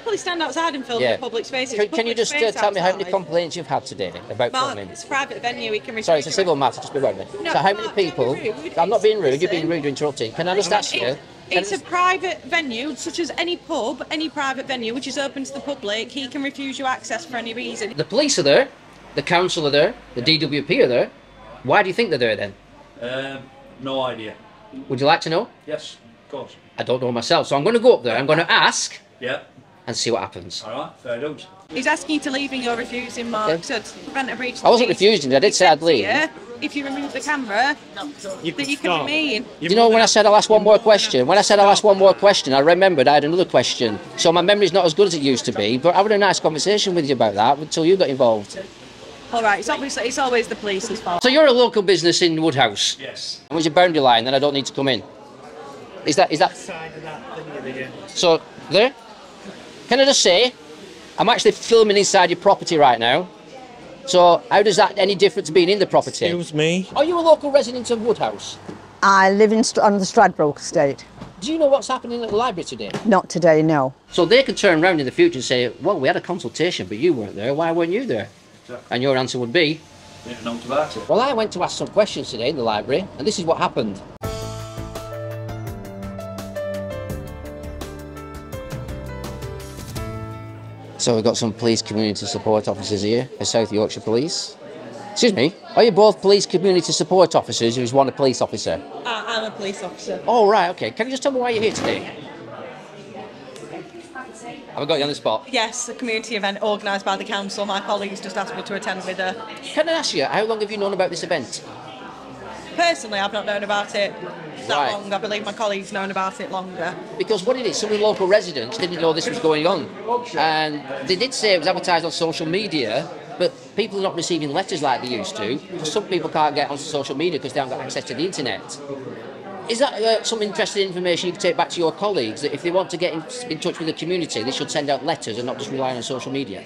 happily stand outside and film the public spaces. Can you just tell me how many complaints you've had today about filming? It's a private venue. We can. Sorry, it's a civil matter. Just be with me. No, so how many people? I'm not being rude. You're being rude. You're interrupting. Can I just ask you? It's a private venue, such as any pub, any private venue, which is open to the public. He can refuse you access for any reason. The police are there, the council are there, the DWP are there. Why do you think they're there then? No idea. Would you like to know? Yes, of course. I don't know myself, so I'm going to go up there. I'm going to ask. Yeah. And see what happens. All right, fair dues. He's asking you to leave and you're refusing, Mark, so to prevent a breach. I wasn't refusing. I did say I'd leave. If you remove the camera, you can remain. You know, when I said I'll ask one more question, I remembered I had another question. So my memory's not as good as it used to be, but I had a nice conversation with you about that until you got involved. All right, it's always the police's fault. So you're a local business in Woodhouse? Yes. And was your boundary line, then I don't need to come in? Is that... Side of that thing there. So, there? Can I just say, I'm actually filming inside your property right now. So, how does that any different to being in the property? Excuse me? Are you a local resident of Woodhouse? I live on the Stradbroke estate. Do you know what's happening at the library today? Not today, no. So they could turn around in the future and say, well, we had a consultation, but you weren't there. Why weren't you there? Exactly. And your answer would be? Didn't know about it. Well, I went to ask some questions today in the library, and this is what happened. So we've got some police community support officers here for South Yorkshire Police. Excuse me, are you both police community support officers or is one a police officer? I'm a police officer. Oh, right, okay. Can you just tell me why you're here today? Have I got you on the spot? Yes, a community event organised by the council. My colleagues just asked me to attend with her. Can I ask you, how long have you known about this event? Personally, I've not known about it that long. I believe my colleagues known about it longer. Because what it is, some of the local residents didn't know this was going on. And they did say it was advertised on social media, but people are not receiving letters like they used to. Some people can't get onto social media because they haven't got access to the internet. Is that some interesting information you can take back to your colleagues, that if they want to get in touch with the community, they should send out letters and not just rely on social media?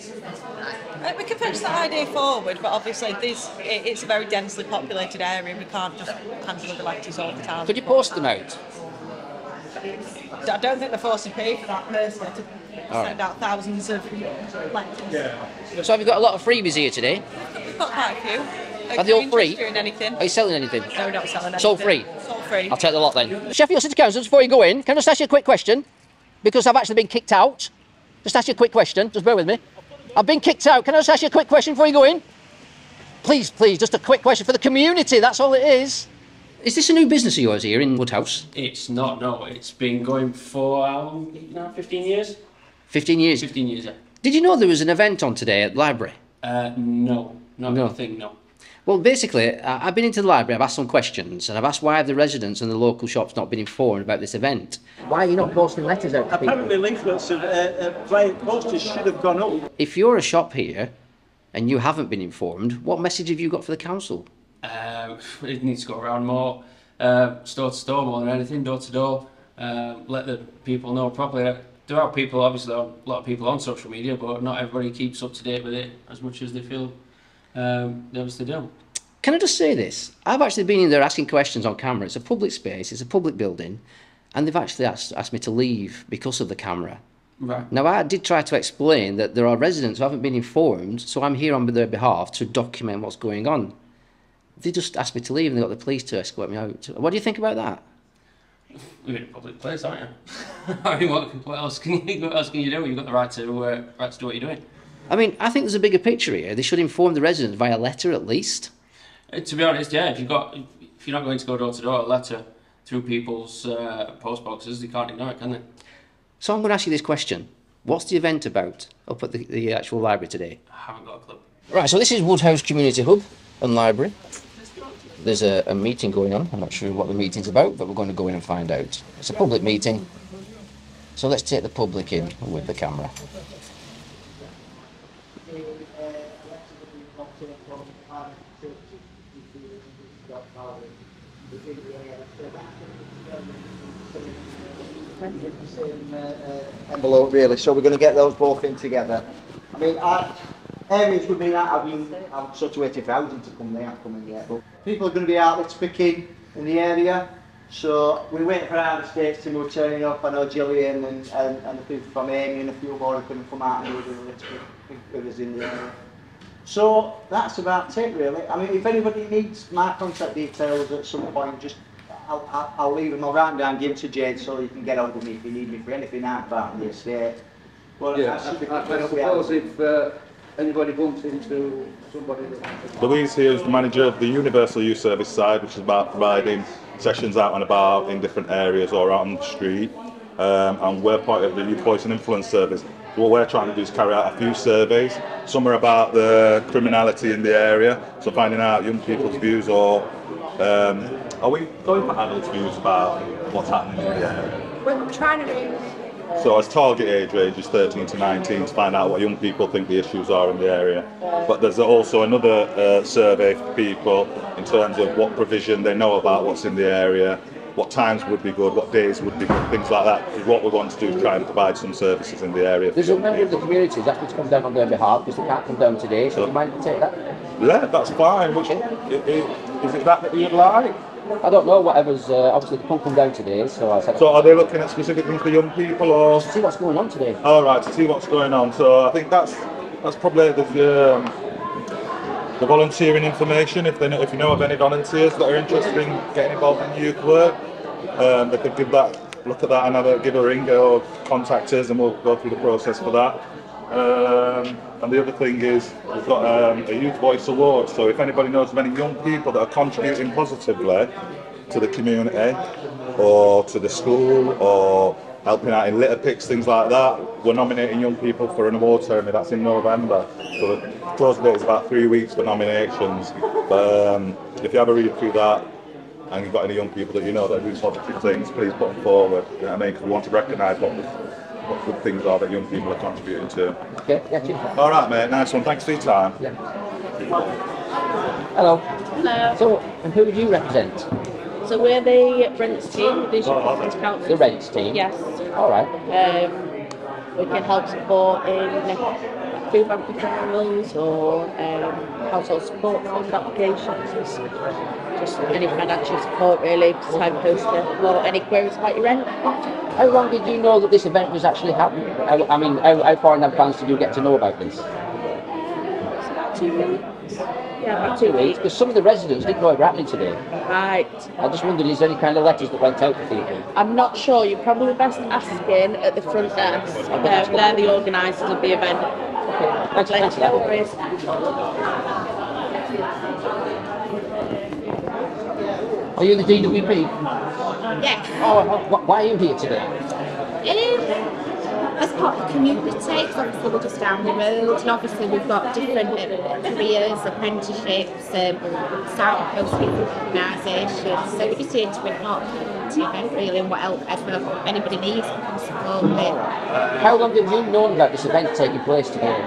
We can push that idea forward, but obviously it's a very densely populated area. We can't just handle the letters all the time. Could you post them out? I don't think they're forced to pay for that personally to send out thousands of letters. Yeah. So have you got a lot of freebies here today? We've got quite a few. Are they all free? Anything? Are you selling anything? No, we're not selling anything. Sold free? Sold free. I'll take the lot then. Sheffield City Council, before you go in, can I just ask you a quick question? Because I've actually been kicked out. Just ask you a quick question, just bear with me. I've been kicked out. Can I just ask you a quick question before you go in? Please, just a quick question for the community, that's all it is. Is this a new business of yours here in Woodhouse? It's not, no. It's been going for, how long now, 15 years? 15 years? 15 years, yeah. Did you know there was an event on today at the library? No. Nothing, no. Well, basically, I've been into the library, I've asked some questions, and I've asked why have the residents and the local shops not been informed about this event. Why are you not posting letters out to people? Apparently leaflets and posters should have gone up. If you're a shop here, and you haven't been informed, what message have you got for the council? It needs to go around more, store to store more than anything, door to door. Let the people know properly. There are people, obviously, a lot of people on social media, but not everybody keeps up to date with it as much as they feel they obviously do. Can I just say this? I've actually been in there asking questions on camera. It's a public space, it's a public building, and they've actually asked me to leave because of the camera. Right. Now, I did try to explain that there are residents who haven't been informed, so I'm here on their behalf to document what's going on. They just asked me to leave and they got the police to escort me out. What do you think about that? You're in a public place, aren't you? I mean, what else can you do? You've got the right to do what you're doing. I mean, I think there's a bigger picture here. They should inform the residents via letter at least. To be honest, yeah, if you're not going to go door to door, a letter through people's post boxes, they can't ignore it, can they? So I'm going to ask you this question. What's the event about up at the actual library today? I haven't got a clue. Right, so this is Woodhouse Community Hub and Library. There's a meeting going on. I'm not sure what the meeting's about, but we're going to go in and find out. It's a public meeting, so let's take the public in with the camera. Envelope really, so we're going to get those both in together. I mean, areas would mean that I'm sort of 80,000 to come, they haven't come in yet, but people are going to be out there picking in the area, So we wait for our estates team who are turning up. I know Gillian and the people from Amy and a few more who couldn't come out and do the list with us in the area. So that's about it really. I mean, if anybody needs my contact details at some point, just I'll leave them. I'll write them down, give them to Jade so you can get hold of me if you need me for anything out about the estate. But yeah, I suppose if anybody bumps into somebody that... Louise here is the manager of the Universal Youth Service side, which is about providing sessions out and about in different areas or out on the street. And we're part of the Youth Voice and Influence Service. What we're trying to do is carry out a few surveys. Some are about the criminality in the area, so finding out young people's views, or are we going for adults' views about what's happening in the area? We're trying to do. So as target age range is 13 to 19 to find out what young people think the issues are in the area. But there's also another survey for people in terms of what provision they know about what's in the area, what times would be good, what days would be good, things like that. Is what we want to do is try and provide some services in the area. There's a member of the community that's going to come down on their behalf because they can't come down today, so do you mind to take that? Yeah, that's fine. Which, is it that you'd like? I don't know, whatever's, obviously they can't come down today, so I said... So are they looking at specific things for young people, or...? To see what's going on today. All right, to see what's going on. So I think that's probably the volunteering information. If you know of any volunteers that are interested in getting involved in youth work, they could look at that and give a ring or contact us, and we'll go through the process for that. And the other thing is we've got a Youth Voice Award, so if anybody knows of any young people that are contributing positively to the community or to the school or helping out in litter picks, things like that, we're nominating young people for an award ceremony. That's in November, so the closing date is about 3 weeks for nominations. But if you have a read through that and you've got any young people that you know that are doing positive things, please put them forward. You know what I mean? Because we want to recognise what good things are that young people are contributing to. Okay, yeah, cheers. All right, mate, nice one. Thanks for your time. Yeah. Hello. Hello. So, and who do you represent? So we're the rents team, the Offence Council. The rents team? Yes. All right. We can help support in food bank referrals or household support fund applications. Just any financial support really, signposter, or any queries about your rent. How long did you know that this event was actually happening? I mean, how far in advance did you get to know about this? About 2 weeks. Yeah, about 2 weeks. Because some of the residents didn't know it was happening today. Right. I just wondered, is there any kind of letters that went out to people? I'm not sure. You're probably best asking at the front desk. They're the organisers of the event. Okay, thanks for that. No worries. Are you the DWP? Yes. Oh, why are you here today? As part of the community, because obviously we're just down the road, and obviously we've got different careers, apprenticeships, starting post different organisations, so we're just here to impart the community event really, and whatever anybody needs we can support with. How long have you known about this event taking place today?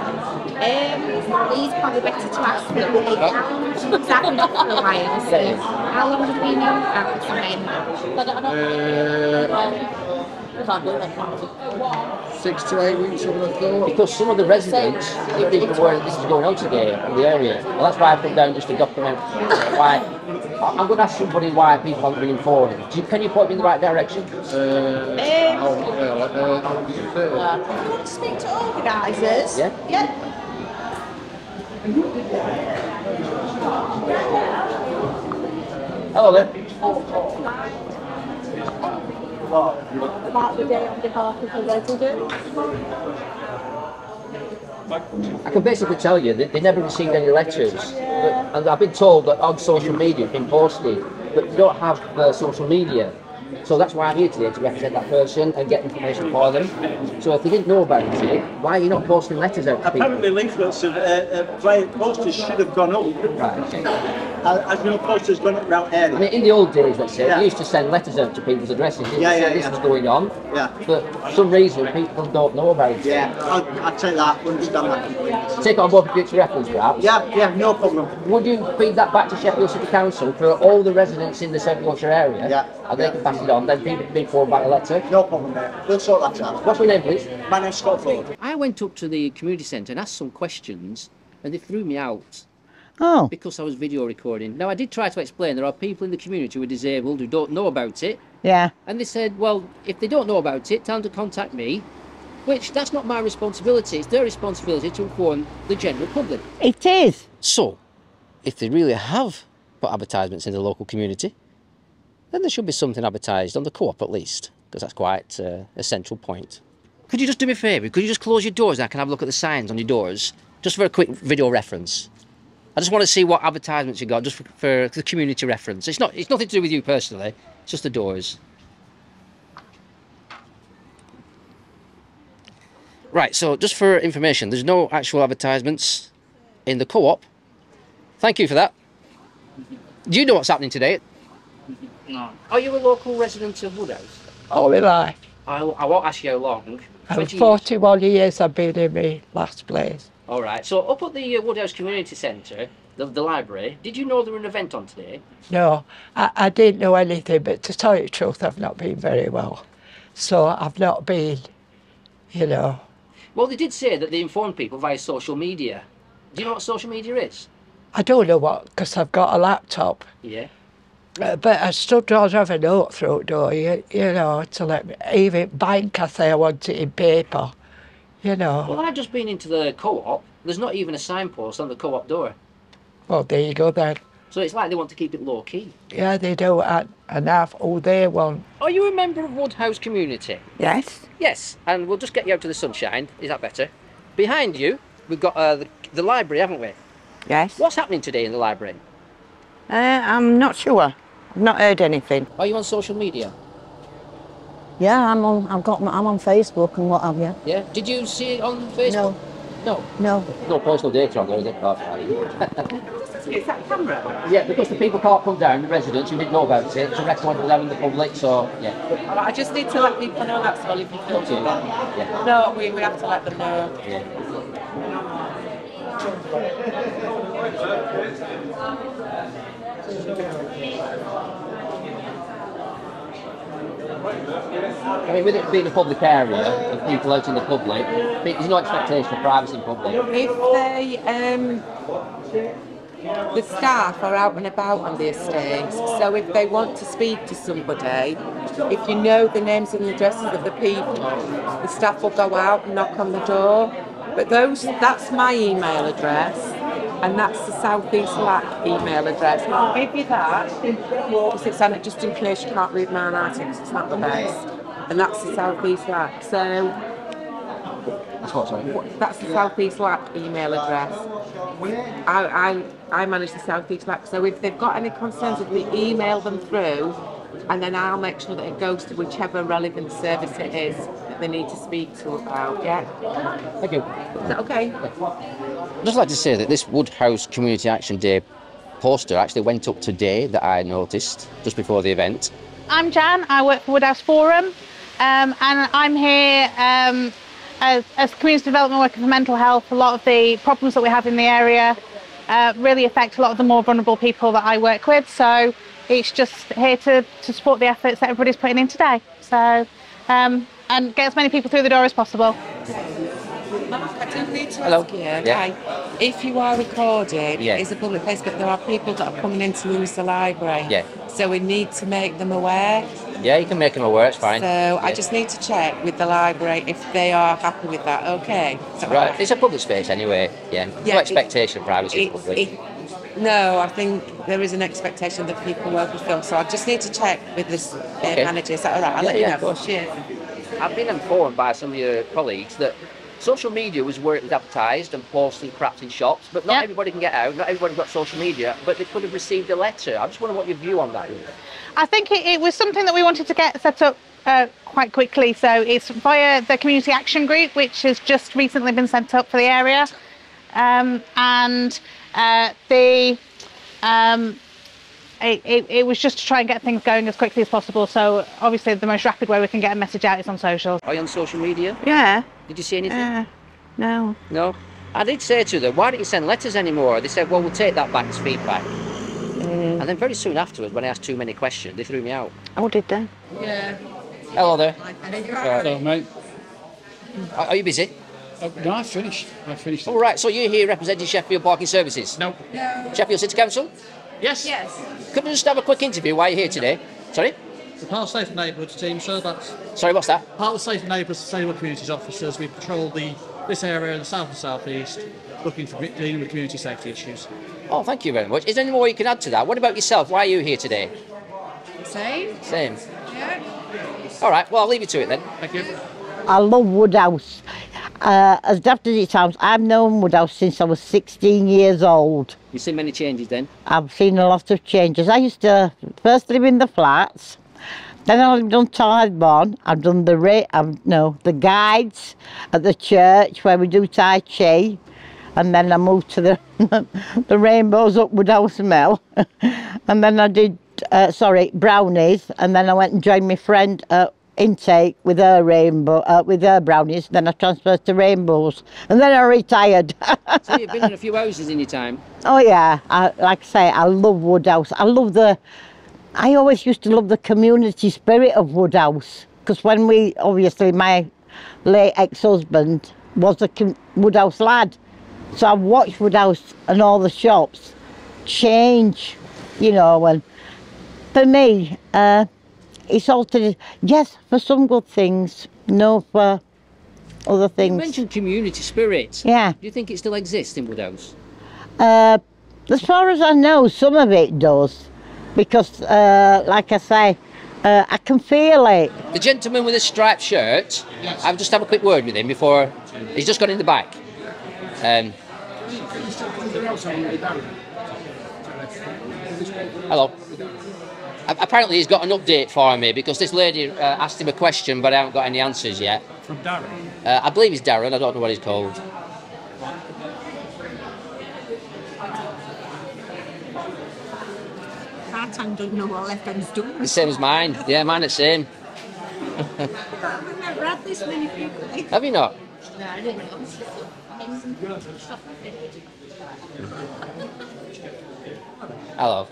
He's probably better to ask me because I've been off for a while, so how long have we known about this event? 6 to 8 weeks, I would have thought. Because some of the residents didn't even aware that this is going on today in the area. Well, that's why I put down just to document why. I'm going to ask somebody why people aren't being informed. Can you point me in the right direction? If you want to speak to organisers, yeah. Hello there. About the day on behalf of the residents. I can basically tell you that they never received any letters. And I've been told that on social media it's been posted, but they don't have social media. So that's why I'm here today, to represent that person and get information for them. So if they didn't know about it, why are you not posting letters out to people? Apparently leaflets via posters should have gone up. Right. As you know, posters gone up around here. I mean, in the old days, let's say, we used to send letters out to people's addresses. This was going on. Yeah. But for some reason, people don't know about it. Yeah, I take that, understand that completely. Take it on board for future reference, perhaps? Yeah, no problem. Would you feed that back to Sheffield City Council for all the residents in the St Yorkshire area? Yeah. And they can pass it on, then people can be informed by a letter? No problem, mate. We'll sort that out. What's your name, please? My name's Scott Ford. I went up to the community centre and asked some questions, and they threw me out. Oh. because I was video recording. Now, I did try to explain there are people in the community who are disabled who don't know about it. Yeah. And they said, well, if they don't know about it, tell them to contact me, which that's not my responsibility. It's their responsibility to inform the general public. It is. So, if they really have put advertisements in the local community, then there should be something advertised on the co-op at least, because that's quite a central point. Could you just do me a favour? Could you just close your doors and I can have a look at the signs on your doors, just for a quick video reference? I just want to see what advertisements you got, just for the community reference. It's nothing to do with you personally, it's just the doors. Right, so just for information, there's no actual advertisements in the co-op. Thank you for that. Do you know what's happening today? No. Are you a local resident of Woodhouse? Oh, will I? I won't ask you how long. 20 years. 41 years I've been in my last place. All right, so up at the Woodhouse Community Centre, the library, did you know there was an event on today? No, I didn't know anything, but to tell you the truth, I've not been very well. So I've not been, you know. Well, they did say that they informed people via social media. Do you know what social media is? I don't know what, because I've got a laptop. Yeah. But I still don't have a note through it, though, you know, to let me, even bank, I say I want it in paper, you know. Well, I've just been into the co-op. There's not even a signpost on the co-op door. Well, there you go then. So it's like they want to keep it low-key. Yeah, they do, and have all they want. Are you a member of Woodhouse Community? Yes. Yes, and we'll just get you out to the sunshine. Is that better? Behind you, we've got the library, haven't we? Yes. What's happening today in the library? I'm not sure. I've not heard anything. Are you on social media? Yeah, I'm on Facebook and what have you. Yeah. Did you see it on Facebook? No. No. No personal data on there, is it? Oh, fine. Is that camera? Yeah, because the people can't come down, the residents who didn't know about it, it's a record of them in the public, so yeah. I just need to let people know that's all if you feel Okay. Yeah. No, we have to let them know. Yeah. I mean, with it being a public area, and people out in the public, there's no expectation of privacy in public. If the staff are out and about on the estates, so if they want to speak to somebody, if you know the names and addresses of the people, the staff will go out and knock on the door. But that's my email address, and that's the South East LAC email address. I'll give you that, because it's on it just in case you can't read my writing, because it's not the best. And that's the South East LAC. So That's what, sorry? that's the South East LAC email address. I manage the South East LAC, so if they've got any concerns, if they email them through, and then I'll make sure that it goes to whichever relevant service it is that they need to speak to about, yeah? Thank you. Is that okay? I'd just like to say that this Woodhouse Community Action Day poster actually went up today that I noticed just before the event. I'm Jan, I work for Woodhouse Forum, and I'm here as community development worker for mental health. A lot of the problems that we have in the area really affect a lot of the more vulnerable people that I work with, so it's just here to support the efforts that everybody's putting in today. So, and get as many people through the door as possible. Mark, I do need to Hello. ask you, Yeah. okay, if you are recorded, Yeah. it's a public place, but there are people that are coming in to use the library. Yeah. So we need to make them aware. Yeah, you can make them aware, it's fine. So I just need to check with the library if they are happy with that, okay? Is that Right, it's a public space anyway, yeah. Yeah, No expectation of privacy in public. No, I think there is an expectation that people will be filmed, so I just need to check with this manager. Is that all right? I'll let you know. Of course. Cheers. I've been informed by some of your colleagues that social media was where it was advertised and posted perhaps in shops, but not everybody can get out, not everybody's got social media, but they could have received a letter. I just wonder what your view on that is. I think it was something that we wanted to get set up quite quickly, so it's via the Community Action Group, which has just recently been set up for the area, it was just to try and get things going as quickly as possible, so obviously the most rapid way we can get a message out is on socials. Are you on social media? Yeah. Did you see anything? No. No? I did say to them, why don't you send letters anymore? They said, well, we'll take that back as feedback. And then very soon afterwards, when I asked too many questions, they threw me out. Oh, did they? Yeah. Hello there. Hello, mate. Are you busy? No, I finished. All right, so you're here representing Sheffield Parking Services? No. Sheffield City Council? Yes. Could we just have a quick interview while you're here today? Sorry? The Part of Safe Neighbourhoods team, so that's... Sorry, what's that? Part of Safe Neighbourhoods Sustainable Communities officers. We patrol this area in the south and south east, looking for dealing with community safety issues. Oh, thank you very much. Is there any more you can add to that? What about yourself? Why are you here today? Same. Same. Yeah. All right, well, I'll leave you to it then. Thank you. I love Woodhouse. As daft as it sounds, I've known Woodhouse since I was 16 years old. You've seen many changes then? I've seen a lot of changes. I used to first live in the flats, then I've done Tideborn. I've done the guides at the church where we do Tai Chi, and then I moved to the Rainbows up Woodhouse Mill, and then I did brownies, and then I went and joined my friend at Intake with her brownies. Then I transferred to Rainbows, and then I retired. So you've been in a few houses in your time? Oh yeah, like I say, I love Woodhouse. I always used to love the community spirit of Woodhouse, because when obviously my late ex-husband was a Woodhouse lad, so I've watched Woodhouse and all the shops change, and for me, it's altered, yes, for some good things, no for other things. You mentioned community spirit. Yeah. Do you think it still exists in Woodhouse? As far as I know, some of it does, because, like I say, I can feel it. The gentleman with the striped shirt, I'll just have a quick word with him before, he's just got in the back. Hello. Apparently he's got an update for me, because this lady asked him a question, but I haven't got any answers yet. From Darren? I believe he's Darren, I don't know what he's called. Our tongue doesn't know what left hand's doing. The same as mine. Yeah, mine the same. I've never had this many people. Have you not? No, I didn't know. Hello.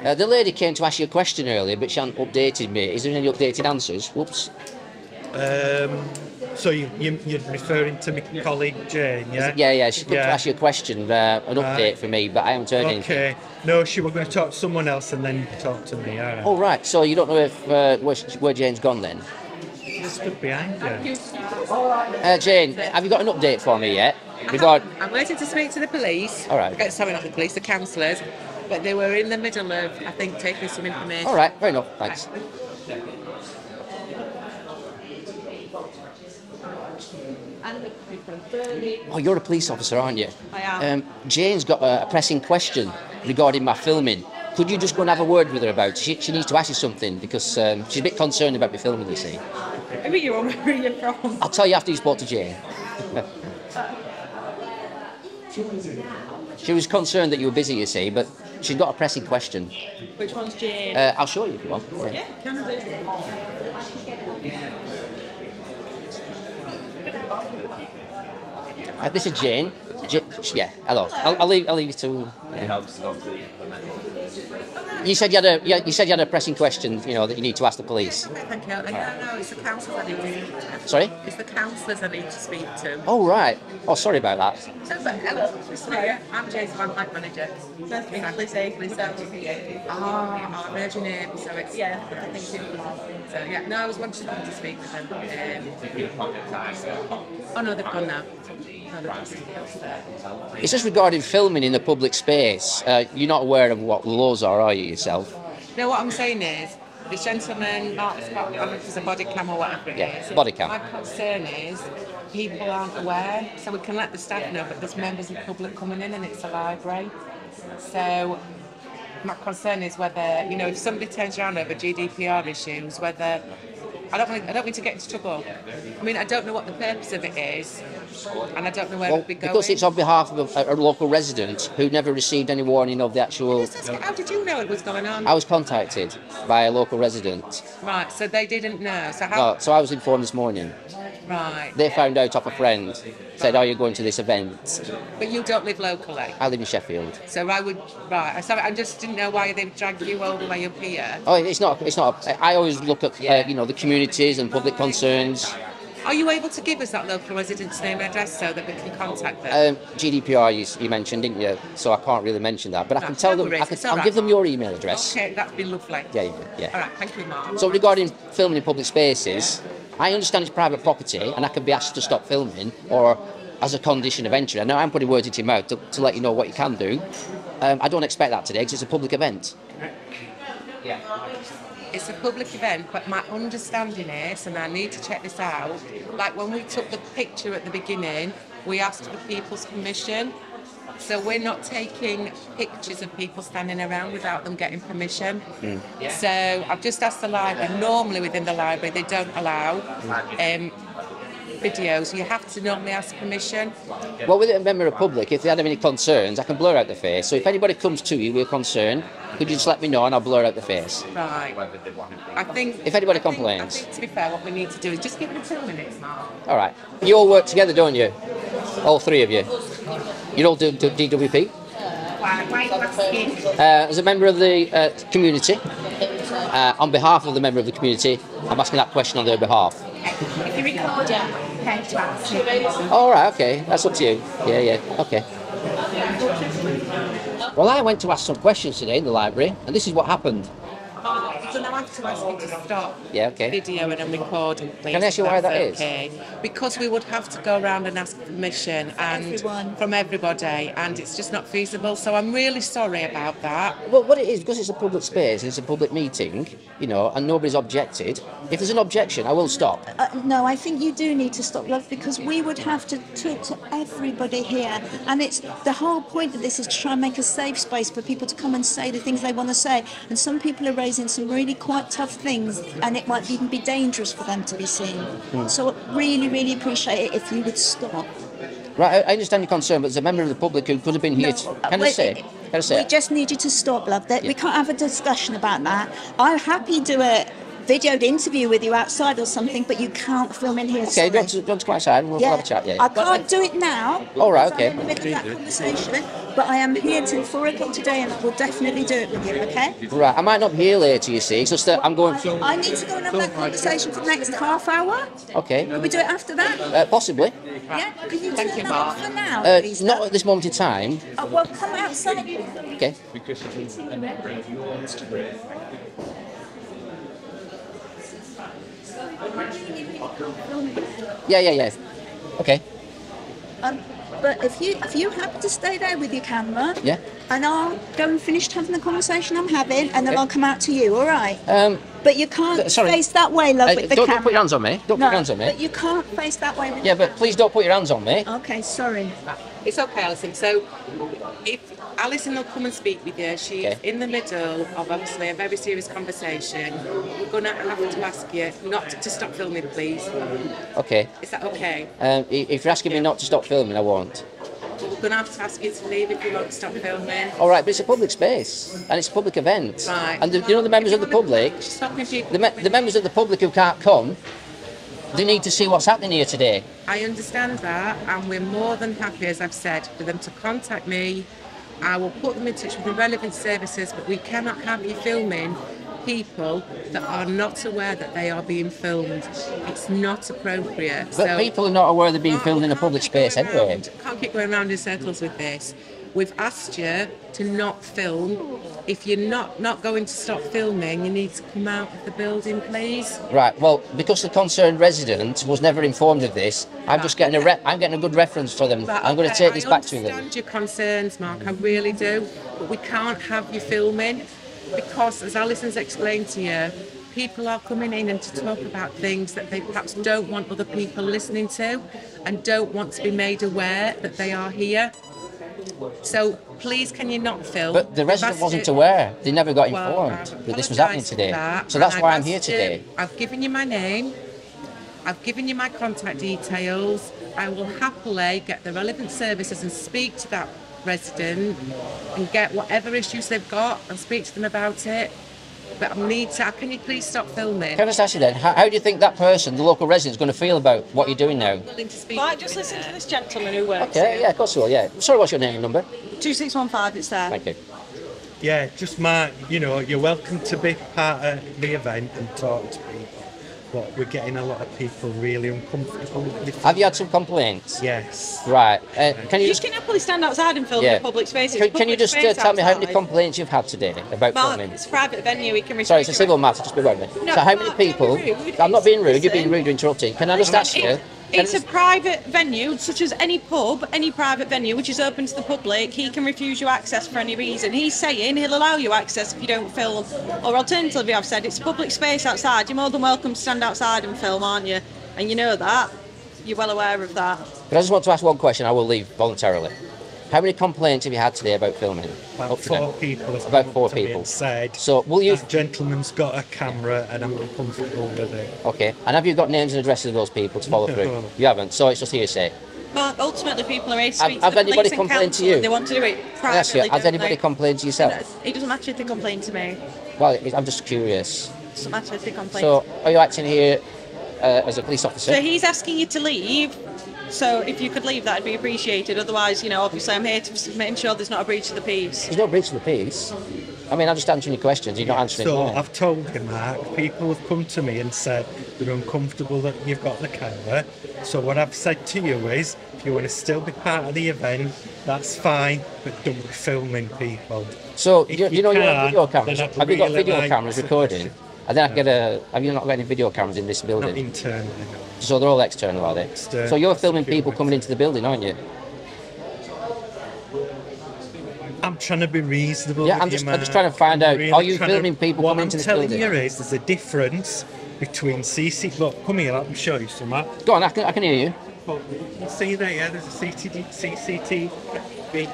The lady came to ask you a question earlier, but she hadn't updated me. Is there any updated answers? Whoops. So you're referring to my colleague Jane, yeah? Yeah, she could ask you a question, an update for me, but I haven't heard anything. Okay. No, she was going to talk to someone else and then talk to me, all right. Oh, right. So you don't know if where Jane's gone then? She stood behind you. Jane, have you got an update for me yet? I'm waiting to speak to the police. All right. Sorry, not the police, the councillors. But they were in the middle of, I think, taking some information. All right, fair enough, thanks. Oh, you're a police officer, aren't you? I am. Jane's got a pressing question regarding my filming. Could you just go and have a word with her about it? She needs to ask you something, because she's a bit concerned about me filming, you see. Who are you on? Where are you from? I'll tell you after you spoke to Jane. She was concerned that you were busy, you see, but she's got a pressing question. Which one's Jane? I'll show you if you want. Yeah, can I do? This is Jane. Yeah, hello. I'll leave you to. You said you had a pressing question, that you need to ask the police. Thank you. No, it's the councillors I need to speak to. Sorry? It's the councillors I need to speak to. Oh, right. Oh, sorry about that. So, but hello, nice to meet you. I'm Jane's bank manager. Nice to meet you. Safely, so. Oh, I've heard your name, so it's... Yeah, I think you. So, yeah, no, I was wanting to speak with them. Oh, no, they've gone now. It's just regarding filming in the public space. You're not aware of what the laws are you, yourself? No, what I'm saying is, this gentleman, Mark's got, I don't know if it's a body cam or whatever it is. Body cam. My concern is, people aren't aware, so we can let the staff know, but there's members of the public coming in and it's a library. So, my concern is whether, if somebody turns around over GDPR issues, whether... I don't mean to get into trouble. I mean, I don't know what the purpose of it is, and I don't know where it would be going. Because it's on behalf of a local resident who never received any warning of the actual... How did you know it was going on? I was contacted by a local resident. Right, so they didn't know. So No, so I was informed this morning. Right. They found out off a friend, said, "Oh, you're going to this event." But you don't live locally? I live in Sheffield. So I just didn't know why they would drag you all the way up here. Oh, it's not. I always look at, the communities and public concerns. Are you able to give us that local resident's name and address so that we can contact them? GDPR you mentioned, didn't you? So I can't really mention that, but I can tell no them. worries, I'll give them your email address. Okay, that'd be lovely. Yeah, yeah. All right, thank you, Mark. So regarding filming in public spaces, I understand it's private property, and I can be asked to stop filming, or as a condition of entry. I know I'm putting words into your mouth to let you know what you can do. I don't expect that today because it's a public event. Yeah. It's a public event, but my understanding is, and I need to check this out, like when we took the picture at the beginning, we asked for people's permission. So we're not taking pictures of people standing around without them getting permission. So I've just asked the library, normally within the library they don't allow videos. You have to normally ask permission. Well, with a member of the public, if they had any concerns, I can blur out the face. So if anybody comes to you with a concern, could you just let me know and I'll blur out the face? Right. I think... If anybody complains. I think, to be fair, what we need to do is just give it 2 minutes, Mark. All right. You all work together, don't you? All three of you? You all do DWP? As a member of the community, on behalf of the member of the community, I'm asking that question on their behalf. If you record it, pay to ask. All right, okay, that's up to you. Yeah, okay. Well, I went to ask some questions today in the library, and this is what happened. So now I have to ask you to stop videoing and recording, please. Can I ask you why that is? Because we would have to go around and ask permission from everybody, and it's just not feasible. So I'm really sorry about that. Well, what it is, because it's a public space, it's a public meeting, you know, and nobody's objected. If there's an objection, I will stop. No, I think you do need to stop, love, because we would have to talk to everybody here, and it's the whole point of this is to try and make a safe space for people to come and say the things they want to say. And some people are raising some really quite tough things, and it might even be dangerous for them to be seen. So really, really appreciate it if you would stop. Right, I understand your concern, but as a member of the public who could have been here, can I say? We just need you to stop, love. We can't have a discussion about that. I'm happy to do a videoed interview with you outside or something, but you can't film in here. Okay, don't come outside, we'll have a chat, I can't do it now. All right, okay. I'm in the middle of that conversation, but I am here till 4 o'clock today, and I will definitely do it with you, okay? Right, I might not be here later, you see, so I'm going... I need to go and have that conversation for the next half hour. Okay. Can we do it after that? Possibly. Yeah? Can you turn that off for now, please? Not at this moment in time. Well, come outside. Okay. Yeah. Okay. But if you happen to stay there with your camera, and I'll go and finish having the conversation I'm having, and then I'll come out to you. All right? But you can't face that way, love, with the camera. Don't put your hands on me. Don't put your hands on me. But you can't face that way. With but please don't put your hands on me. Okay, sorry. It's okay, Alison. So if Alison will come and speak with you, she's in the middle of obviously a very serious conversation. We're going to have to ask you not to stop filming, please. Okay. Is that okay? If you're asking me not to stop filming, I won't. We're going to have to ask you to leave if you want to stop filming. All right, but it's a public space and it's a public event. Right. And the members of the public, the members of the public who can't come, they need to see what's happening here today. I understand that, and we're more than happy, as I've said, for them to contact me. I will put them in touch with the relevant services, but we cannot have you filming people that are not aware that they are being filmed. It's not appropriate. But people are not aware they're being filmed in a public space anyway. Can't keep going around in circles with this. We've asked you to not film. If you're not going to stop filming, you need to come out of the building, please. Right. Well, because the concerned resident was never informed of this, I'm just getting I'm getting a good reference for them. I'm going to take this back to them. I understand your concerns, Mark. I really do. But we can't have you filming because, as Alison's explained to you, people are coming in and to talk about things that they perhaps don't want other people listening to, and don't want to be made aware that they are here. So please, can you not film? But the resident wasn't aware. They never got informed that this was happening today. So that's why I'm here today. I've given you my name. I've given you my contact details. I will happily get the relevant services and speak to that resident and get whatever issues they've got and speak to them about it. But can you please stop filming? Can I just ask you then, how do you think that person, the local resident, is going to feel about what you're doing now? Right, just listen to this gentleman who works here. Yeah, of course I will, yeah. Sorry, what's your name and number? 2615, it's there. Thank you. Yeah, just Mark, you're welcome to be part of the event and talk to people. but we're getting a lot of people really uncomfortable with it. Have you had some complaints? Yes. Right. Can you You just can happily stand outside and film Yeah. in a public space. It's can you public just space tell me how many outside. complaints you've had today about Mark, filming? it's a private venue. We can refuse Sorry, it's a your civil matter. Just be with me. No, so how many Mark, don't be people? rude. I'm not being rude. You're Listen. being rude. You're interrupting. Can I just ask you? It's a private venue, such as any pub, any private venue, which is open to the public. He can refuse you access for any reason. He's saying he'll allow you access if you don't film. Or alternatively, I've said it's a public space outside. You're more than welcome to stand outside and film, aren't you? And you know that. You're well aware of that. But I just want to ask one question. I will leave voluntarily. How many complaints have you had today about filming? About 4 people have About come 4 up to me people. and said, So will you? that gentleman's got a camera and I'm uncomfortable with it. Okay. And have you got names and addresses of those people to follow No. through? You haven't. So it's just hearsay. But ultimately, people are here to Have- speak to have the anybody police and complained to council, you? and they want to do it Can I ask you, privately. has don't anybody they? complained to yourself? It doesn't matter if they complain to me. Well, I'm just curious. It doesn't matter if they complain. So are you acting here as a police officer? So he's asking you to leave. So if you could leave, that'd be appreciated. Otherwise, you know, obviously I'm here to make sure there's not a breach of the peace. There's no breach of the peace. I mean, I'm just answering your questions. You're not answering So mine. I've told him, Mark, people have come to me and said they're uncomfortable that you've got the camera. So what I've said to you is, if you want to still be part of the event, that's fine, but don't be filming people. So If you know you have can, video cameras. then I'd Have you got really video like cameras to- recording? And then I can get a. Have you not got any video cameras in this building? Not internally, no. So they're all external, are they? External. So you're filming people coming into the building, aren't you? I'm trying to be reasonable. Yeah, with I'm you, just Mark. trying to find out, really are you trying to- filming people what coming I'm into this telling building? you is there's a difference between CC. Look, come here, let me show you some. Go on, I can hear you. You see there, there's a CCTV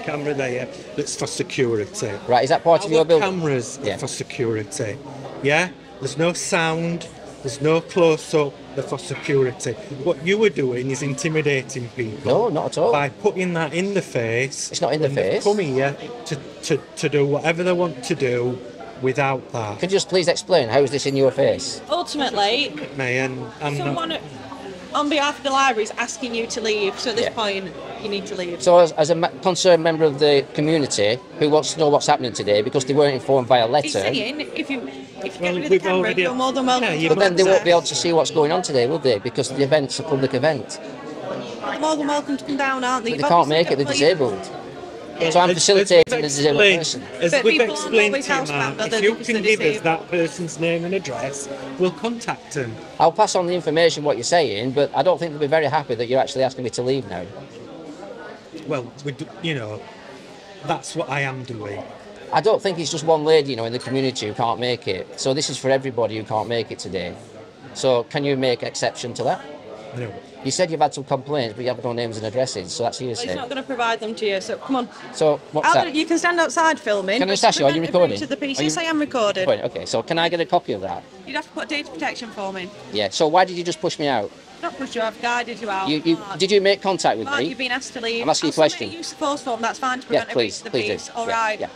camera there that's for security. Right, is that part of Our your building? cameras Yeah. are for security. Yeah? There's no sound, there's no close-up, they're for security. What you were doing is intimidating people. No, not at all. By putting that in the face. It's not in the and they've face. come here to do whatever they want to do without that. Could you just please explain, how is this in your face? Ultimately, And I'm someone not... on behalf of the library is asking you to leave. So at this Yeah. point, you need to leave. So as a concerned member of the community who wants to know what's happening today because they weren't informed by a He's letter, saying if you get rid of the we've camera, already- you're more than welcome to but then they won't be able access. to see what's going on today, will they? Because the event's a public event. You're more than welcome to come down, aren't they? But they You've can't obviously make it, got they're police- disabled. So I'm facilitating the disabled person. As But we've people aren't explained always to you, housebound, Mark, are they, if you because can they're give us disabled? that person's name and address, we'll contact them. I'll pass on the information, what you're saying, but I don't think they'll be very happy that you're actually asking me to leave now. Well, you know, that's what I am doing. I don't think it's just one lady, in the community who can't make it. So this is for everybody who can't make it today. So can you make exception to that? No. You said you've had some complaints, but you have no names and addresses, so that's Well, he's hearsay. not going to provide them to you, so come on. So what's that? You can stand outside filming. Can I but just ask you, are you prevent a breach recording? of the peace. Are you- Yes, I am recorded. Right, okay, so can I get a copy of that? You'd have to put data protection for me. Yeah, so why did you just push me out? Not push you, I've guided you out. Did you make contact with Mark, me? you've been asked to leave. I'm asking you a I'll submit question. a use of force form, that's fine to Yeah, prevent a breach please, of the please do. peace. All Yeah, right. yeah.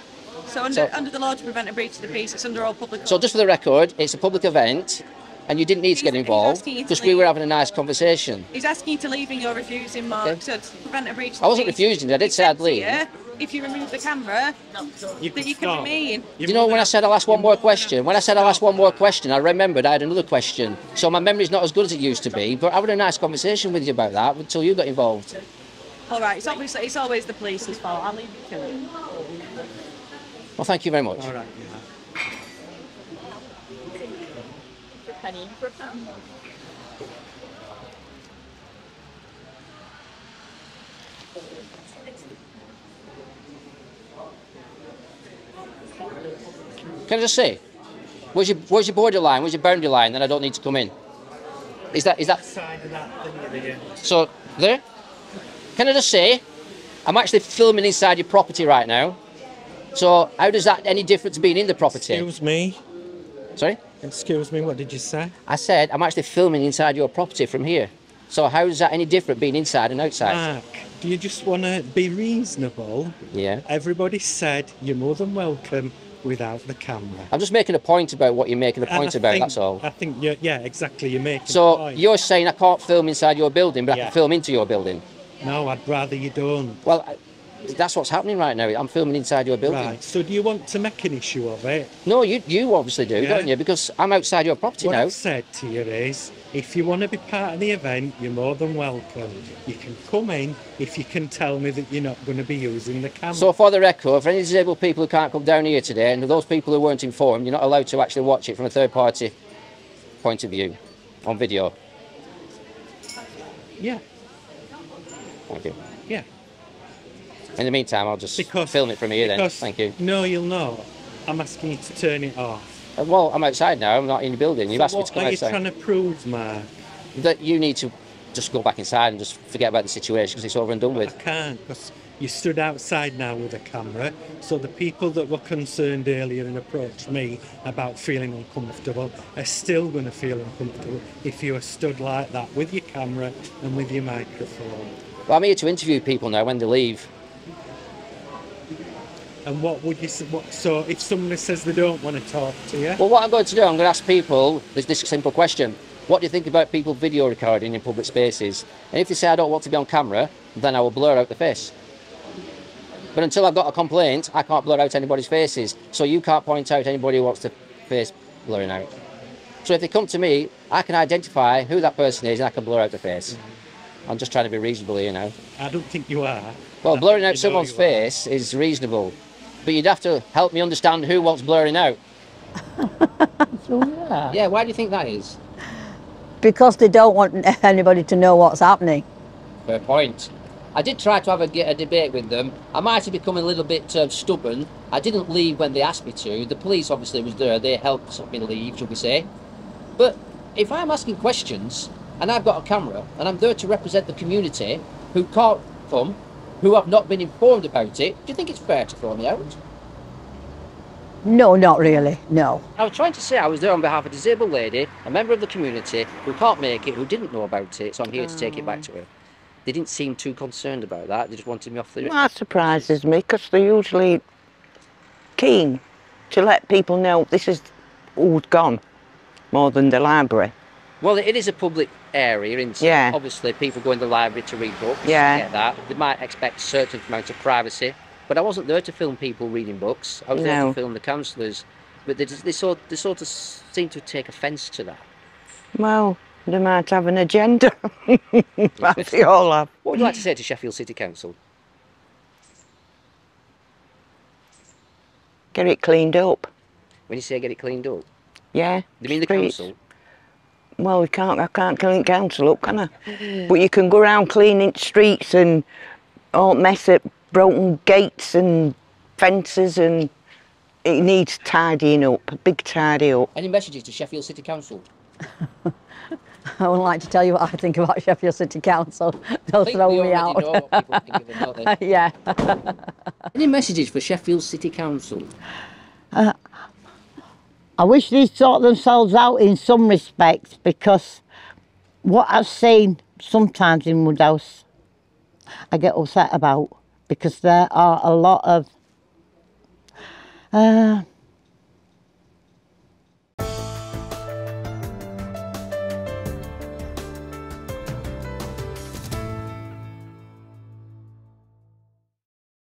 So under the law to prevent a breach of the peace, it's under all public. So just for the record, it's a public event, and you didn't need to get involved asking you to because we were having a nice conversation. He's asking you to leave and you're refusing, Mark. Okay. So to prevent a breach of I wasn't the peace. refusing, I did say I'd leave. Yeah, if you remove the camera, that you can remain. Do you know when I said I'll ask one more question? When I said I'll ask one more question, I remembered I had another question. So my memory's not as good as it used to be, but I had a nice conversation with you about that until you got involved. All right, it's always the police's fault. I'll leave you to it. Well, thank you very much. All right. Penny for a pound. Can I just say, where's your borderline? Where's your boundary line? Then I don't need to come in. Is that Side of that thing there. so? There. Can I just say, I'm actually filming inside your property right now. So how does that any different to being in the property? Excuse me. Sorry? Excuse me, what did you say? I said I'm actually filming inside your property from here. So how is that any different being inside and outside? Mark, do you just want to be reasonable? Yeah. Everybody said you're more than welcome without the camera. I'm just making a point about what you're making a And point I about, think- that's all. I think, yeah, exactly, you're making a So point. you're saying I can't film inside your building, but I Yeah. can film into your building? No, I'd rather you don't. Well, That's what's happening right now. I'm filming inside your building. Right, so do you want to make an issue of it? No, you obviously do, don't you? Because I'm outside your property What now. I've said to you is, if you want to be part of the event, you're more than welcome. You can come in if you can tell me that you're not going to be using the camera. So for the record, for any disabled people who can't come down here today, and those people who weren't informed, you're not allowed to actually watch it from a third-party point of view on video. Yeah. Thank you. Yeah. In the meantime, I'll just film it from here then. Thank you. No, you'll not. I'm asking you to turn it off. Well, I'm outside now. I'm not in the building. You've asked me to come outside. What are you trying to prove, Mark? That you need to just go back inside and just forget about the situation because it's over and done with. I can't, because you stood outside now with a camera, so the people that were concerned earlier and approached me about feeling uncomfortable are still going to feel uncomfortable if you are stood like that with your camera and with your microphone. Well, I'm here to interview people now when they leave. And what would you say? So if somebody says they don't want to talk to you? Well, what I'm going to do, I'm going to ask people this simple question. What do you think about people video recording in public spaces? And if they say I don't want to be on camera, then I will blur out the face. But until I've got a complaint, I can't blur out anybody's faces. So you can't point out anybody who wants the face blurring out. So if they come to me, I can identify who that person is and I can blur out the face. I'm just trying to be reasonable here now. I don't think you are. Well, blurring out someone's face is reasonable. But you'd have to help me understand who wants blurring out. Yeah, why do you think that is? Because they don't want anybody to know what's happening. Fair point. I did try to have a debate with them. I might have become a little bit stubborn. I didn't leave when they asked me to. The police obviously was there. They helped me leave, shall we say. But if I'm asking questions and I've got a camera and I'm there to represent the community who can't come, who have not been informed about it, do you think it's fair to throw me out? No, not really, no. I was trying to say I was there on behalf of a disabled lady, a member of the community, who can't make it, who didn't know about it, so I'm here to take it back to her. They didn't seem too concerned about that, they just wanted me off the... Well, that surprises me, because they're usually keen to let people know this is who's gone, more than the library. Well, it is a public area, isn't it? Yeah. Obviously, people go in the library to read books. Yeah. I get that. They might expect a certain amount of privacy. But I wasn't there to film people reading books. I was there to film the councillors. But they sort of seem to take offence to that. Well, they might have an agenda. That's they all have. What would you like to say to Sheffield City Council? Get it cleaned up. When you say get it cleaned up? Yeah. Do you mean the streets. council? Well, I can't clean council up, can I? But you can go around cleaning streets and all mess up broken gates and fences, and it needs tidying up, a big tidy up. Any messages to Sheffield City Council? I wouldn't like to tell you what I think about Sheffield City Council. They'll throw me out. Know what people think of them, don't they? Yeah. Any messages for Sheffield City Council? I wish they'd sort themselves out in some respects, because what I've seen sometimes in Woodhouse, I get upset about, because there are a lot of